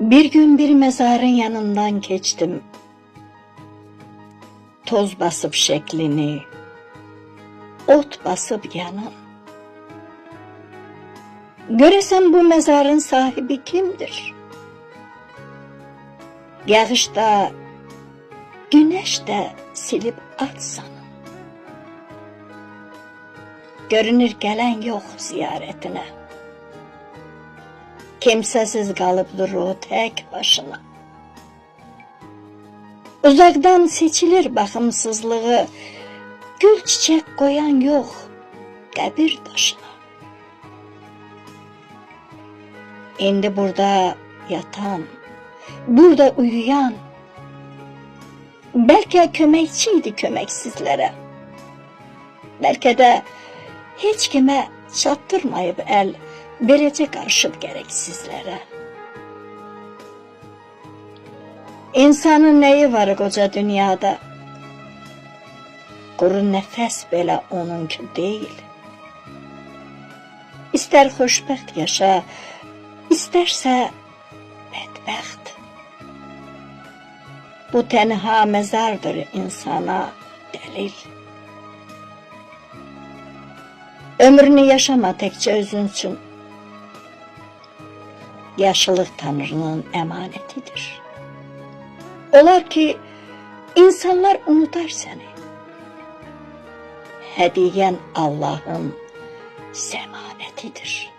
Bir gün bir mezarın yanından geçtim. Toz basıp şeklini, ot basıp yanan. Göresen bu mezarın sahibi kimdir? Yağış da, güneş de silip atsan. Görünür gelen yok ziyaretine. Kimsesiz kalıpdır o tek başına. Uzaktan seçilir bakımsızlığı, gül çiçek koyan yok kabir taşına. İndi burada yatan, burada uyuyan, belki kömekçiydi kömeksizlere. Belki de hiç kime çattırmayıp el verecek arşıp gereksizlere. İnsanın neyi var koca dünyada? Kuru nefes bile onunki değil. İster hoşbəxt yaşa, isterse bedbəxt. Bu tenha mezardır insana delil. Ömrünü yaşama tekçe özün için. Yaşlılık Tanrı'nın emanetidir. Olar ki insanlar unutar seni. Hediyen Allah'ın zemanetidir.